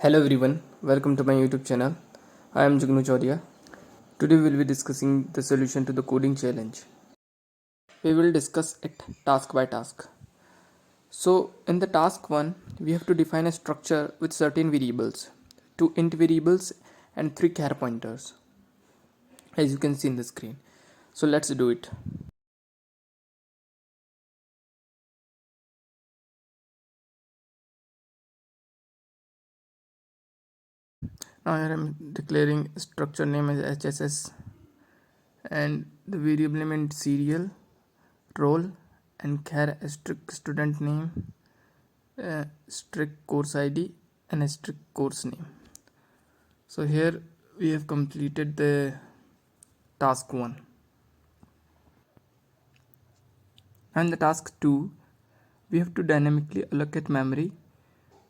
Hello everyone, welcome to my YouTube channel. I am Jugnu Choudhary. Today we will be discussing the solution to the coding challenge. We will discuss it task by task. So in the task 1, we have to define a structure with certain variables, two int variables and three char pointers, as you can see in the screen. So let's do it. Now here I am declaring structure name as HSS and the variable name serial, role and char strict student name, strict course ID and strict course name. So here we have completed the task 1, and the task 2 we have to dynamically allocate memory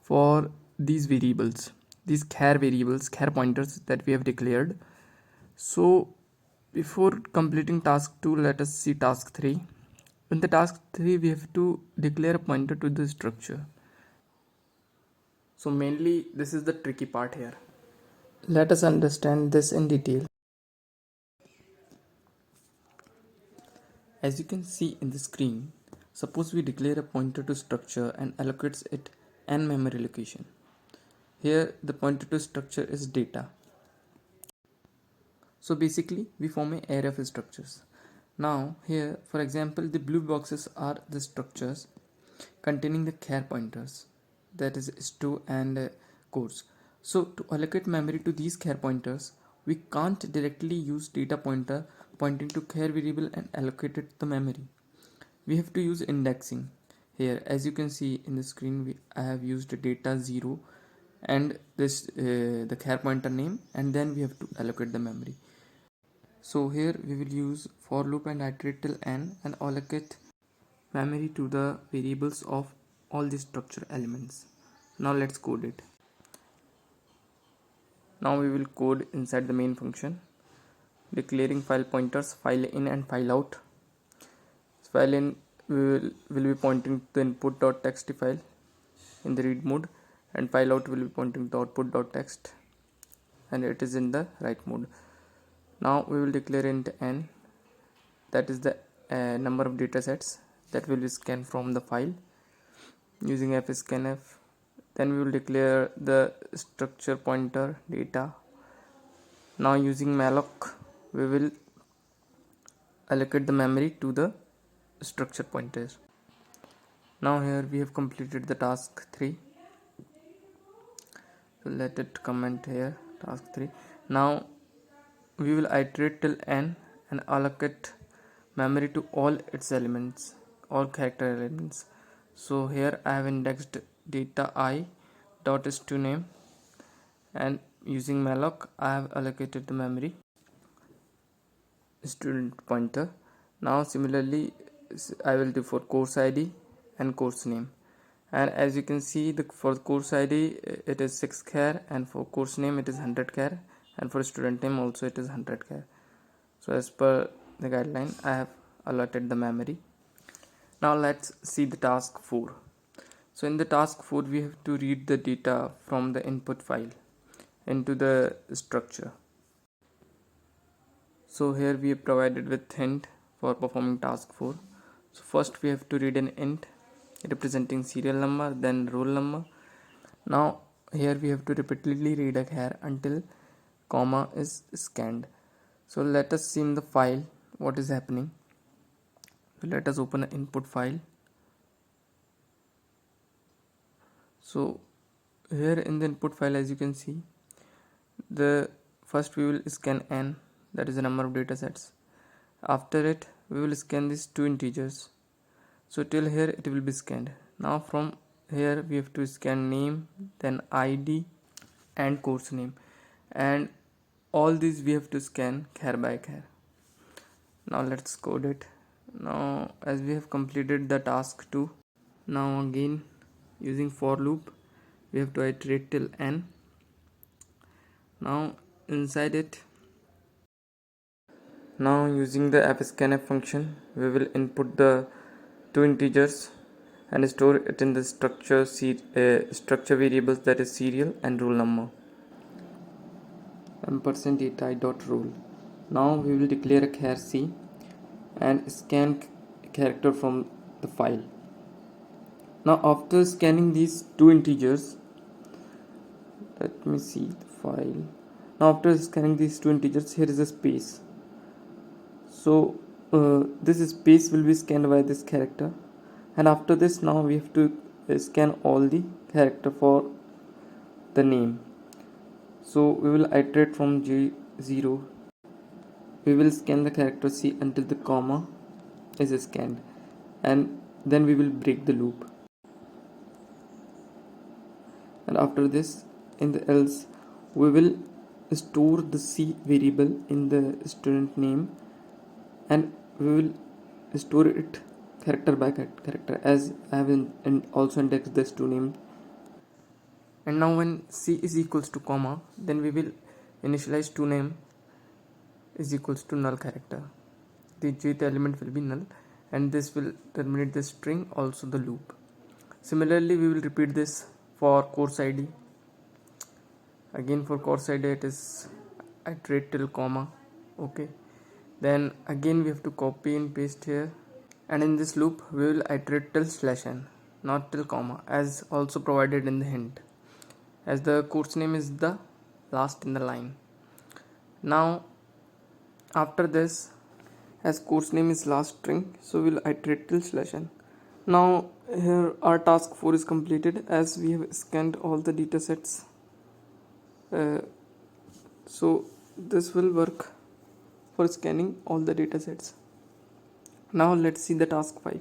for these variables, these char variables, char pointers that we have declared. So before completing task 2, let us see task 3. In the task 3 we have to declare a pointer to the structure. So mainly this is the tricky part here. Let us understand this in detail. As you can see in the screen, suppose we declare a pointer to structure and allocates it n memory location. Here the pointer to structure is data. So basically we form an array of structures. Now here, for example, the blue boxes are the structures containing the char pointers, that is stu and course. So to allocate memory to these char pointers, we can't directly use data pointer pointing to char variable and allocate it the memory. We have to use indexing. Here as you can see in the screen, I have used data 0 and this the char pointer name, and then we have to allocate the memory. So here we will use for loop and iterate till n and allocate memory to the variables of all the structure elements. Now let's code it. Now we will code inside the main function, declaring file pointers file in and file out. File in will be pointing to the input.txt file in the read mode, and file out will be pointing to output.txt, and it is in the write mode. Now we will declare int n, that is the number of data sets that will be scanned from the file using fscanf. Then we will declare the structure pointer data. Now using malloc we will allocate the memory to the structure pointers. Now here we have completed the task 3. So let it comment here, task 3. Now we will iterate till n and allocate memory to all its elements, all character elements. So here I have indexed data I dot stu name, and using malloc I have allocated the memory student pointer. Now similarly I will do for course ID and course name, and as you can see for course ID it is 6 char, and for course name it is 100 char, and for student name also it is 100 char. So as per the guideline I have allotted the memory. Now let's see the task 4. So in the task 4 we have to read the data from the input file into the structure. So here we are provided with hint for performing task 4. So first we have to read an int representing serial number, then roll number. Now here we have to repeatedly read a char until comma is scanned. So let us see in the file what is happening. So let us open an input file. So here in the input file, as you can see, the first we will scan n, that is the number of data sets. After it we will scan these two integers. So till here it will be scanned. Now from here we have to scan name, then id and course name, and all these we have to scan char by char. Now let's code it. Now as we have completed the task 2, now again using for loop we have to iterate till n. Now inside it, now using the fscanf function we will input the two integers, and store it in the structure variables, that is serial and roll number. %data dot roll. Now we will declare a char C and scan character from the file. Now after scanning these two integers, let me see the file. Now after scanning these two integers, here is a space. So this space will be scanned by this character, and after this now we have to scan all the character for the name. So we will iterate from J0. We will scan the character C until the comma is scanned, and then we will break the loop. And after this, in the else, we will store the C variable in the student name, and we will store it character by character, as I have also indexed this to name. And now when C is equals to comma, then we will initialize to name is equals to null character. The jth element will be null, and this will terminate the string, also the loop. Similarly, we will repeat this for course ID. Again for course ID, it is iterate till comma. Okay, then again we have to copy and paste here, and in this loop we will iterate till /n, not till comma, as also provided in the hint, as the course name is the last in the line. Now after this, as course name is last string, so we'll iterate till /n. Now here our task 4 is completed, as we have scanned all the data sets. So this will work for scanning all the data sets. Now let's see the task 5.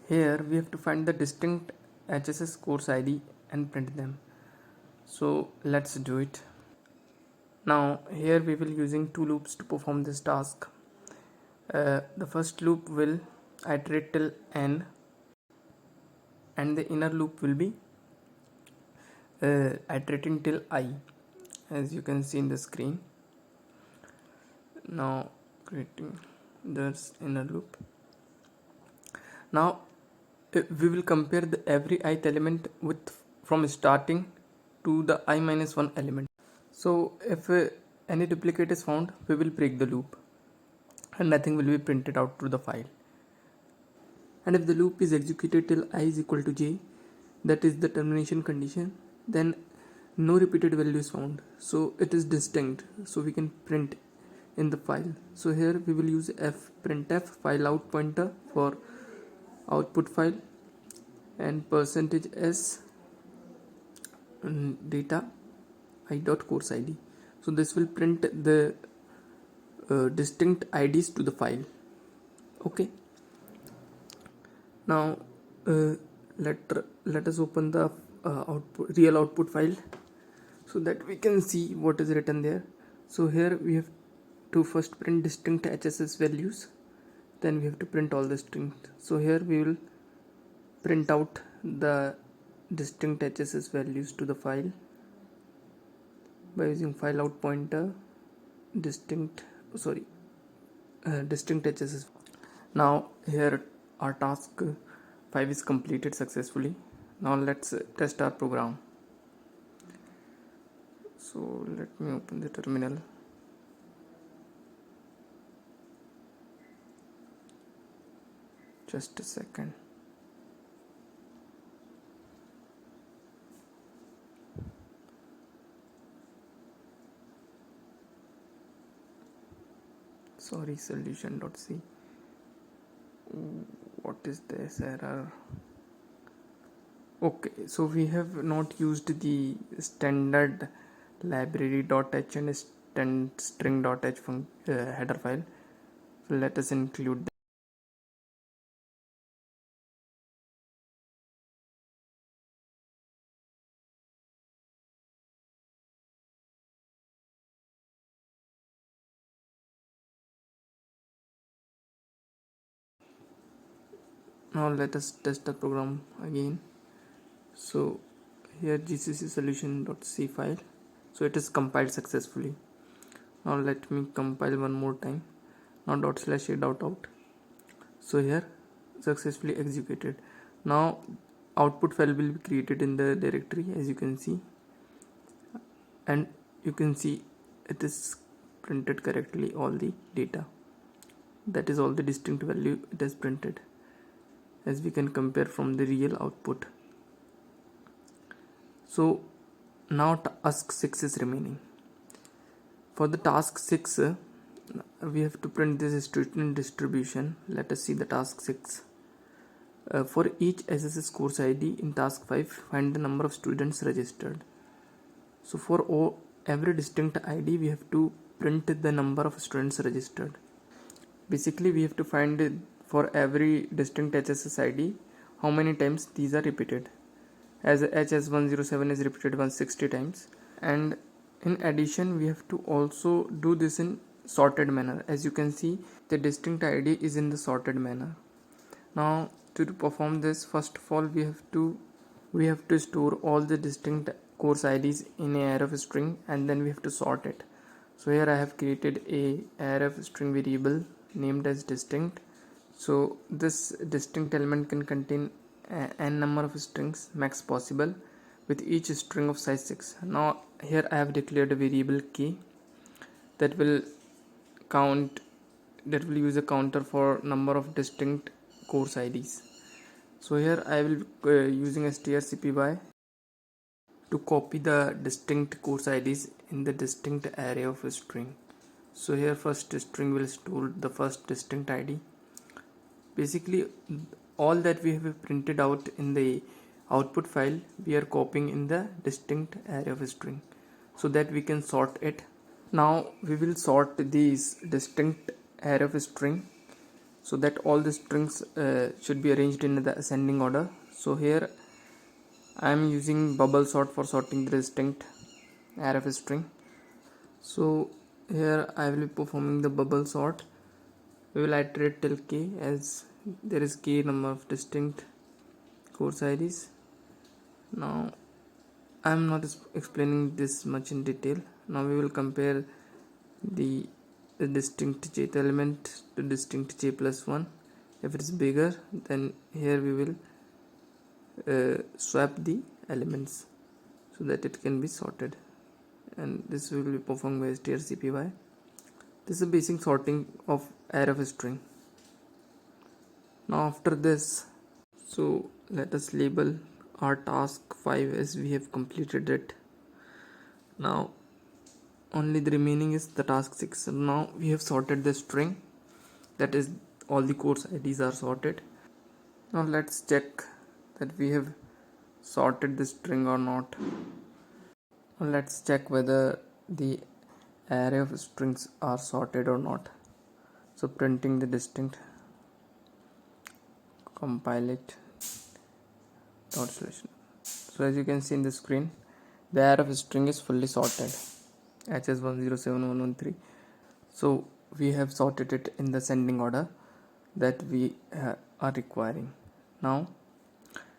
Here we have to find the distinct HSS course ID and print them. So let's do it. Now here we will using two loops to perform this task. The first loop will iterate till n, and the inner loop will be iterating till I, as you can see in the screen. Now creating this inner loop. Now we will compare every ith element with from starting to the I-1 element. So if any duplicate is found, we will break the loop and nothing will be printed out to the file. And if the loop is executed till I is equal to j, that is the termination condition, then no repeated value is found, so it is distinct, so we can print in the file. So here we will use printf file out pointer for output file, and %s data I dot course id. So this will print the distinct IDs to the file. Okay, now let us open the real output file, so that we can see what is written there. So here we have to first print distinct HSS values, then we have to print all the strings. So here we will print out the distinct HSS values to the file by using file out pointer distinct HSS. Now here our task 5 is completed successfully. Now let's test our program. So let me open the terminal. Just a second. Sorry, solution.c. What is this error? Okay, so we have not used the standard library.h and string.h header file. So let us include that. Now let us test the program again. So here gcc solution.c file, so it is compiled successfully. Now let me compile one more time. Now /a.out. So here successfully executed. Now output file will be created in the directory, as you can see, and you can see it is printed correctly all the data. That is all the distinct value it has printed, as we can compare from the real output. So now task 6 is remaining. For the task 6, we have to print this student distribution. Let us see the task 6. For each SSS course ID in task 5, find the number of students registered. So for every distinct ID, we have to print the number of students registered. Basically, we have to find it for every distinct HSS ID how many times these are repeated. As HS107 is repeated 160 times, and in addition we have to also do this in sorted manner. As you can see, the distinct ID is in the sorted manner. Now to perform this, first of all we have to store all the distinct course IDs in a array of string, and then we have to sort it. So here I have created a array of string variable named as distinct. So this distinct element can contain n number of strings max possible, with each string of size 6. Now here I have declared a variable k that will use a counter for number of distinct course IDs. So here I will using strcpy to copy the distinct course IDs in the distinct array of a string. So here first string will store the first distinct ID. Basically all that we have printed out in the output file we are copying in the distinct array of a string, so that we can sort it. Now we will sort these distinct array of a string so that all the strings should be arranged in the ascending order. So here I am using bubble sort for sorting the distinct array of a string. So here I will be performing the bubble sort. We will iterate till k, as there is k number of distinct course IDs. Now I am not explaining this much in detail. Now we will compare the distinct jth element to distinct j plus 1. If it is bigger, then here we will swap the elements so that it can be sorted, and this will be performed by strcpy. This is a basic sorting of array of a string. Now after this, so let us label our task 5 as we have completed it. Now only the remaining is the task 6. So now we have sorted the string, that is all the course IDs are sorted. Now let's check that we have sorted the string or not. Now let's check whether the array of strings are sorted or not. So printing the distinct, compile it, dot solution. So as you can see in the screen, the array of string is fully sorted, HS107113. So we have sorted it in the ascending order that we are requiring. Now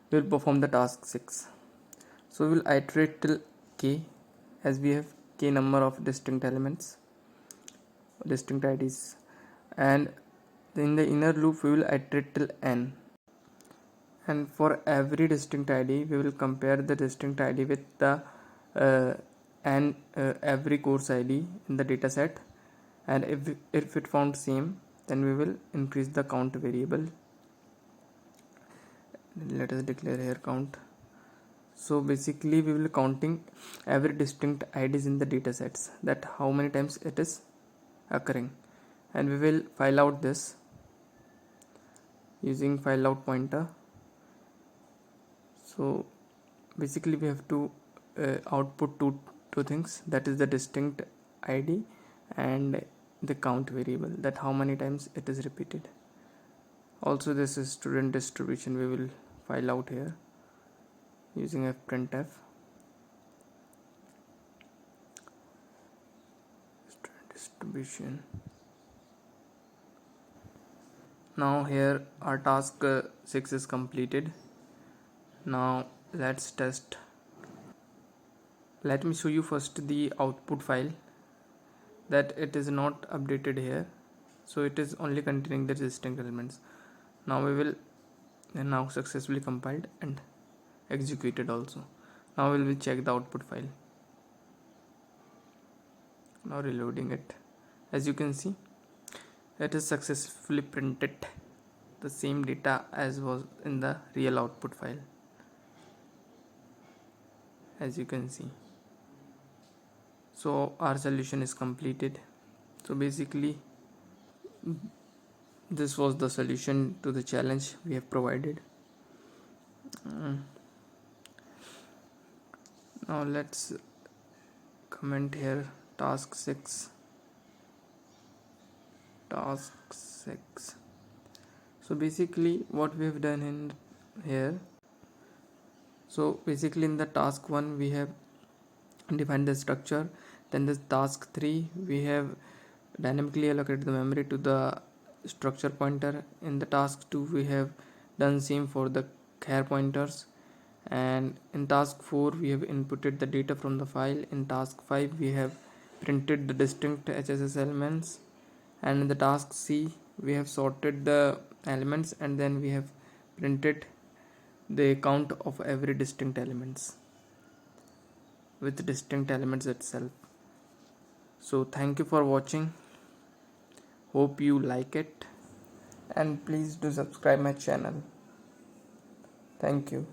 we will perform the task 6. So we will iterate till k, as we have k number of distinct elements, distinct IDs, and in the inner loop we will iterate till n. And for every distinct ID we will compare the distinct ID with the every course ID in the data set, and if it found same, then we will increase the count variable. Let us declare here count. So basically we will counting every distinct IDs in the data sets, that how many times it is occurring, and we will file out this using file out pointer. So basically we have to output two things, that is the distinct ID and the count variable, that how many times it is repeated. Also this is student distribution, we will file out here using fprintf. Student distribution. Now here our task 6 is completed. Now let's test. Let me show you first the output file, that it is not updated here, so it is only containing the distinct elements. Now we will and now successfully compiled and executed also. Now we will check the output file. Now reloading it. As you can see, it is successfully printed the same data as was in the real output file. As you can see, so our solution is completed. So basically, this was the solution to the challenge we have provided. Now let's comment here task 6. So basically what we have done in here, so basically in the task 1 we have defined the structure. Then this task 3 we have dynamically allocated the memory to the structure pointer. In the task 2 we have done same for the char pointers, and in task 4 we have inputted the data from the file. In task 5 we have printed the distinct HSS elements, and in the task C we have sorted the elements and then we have printed the count of every distinct elements with distinct elements itself. So thank you for watching, hope you like it, and please do subscribe my channel. Thank you.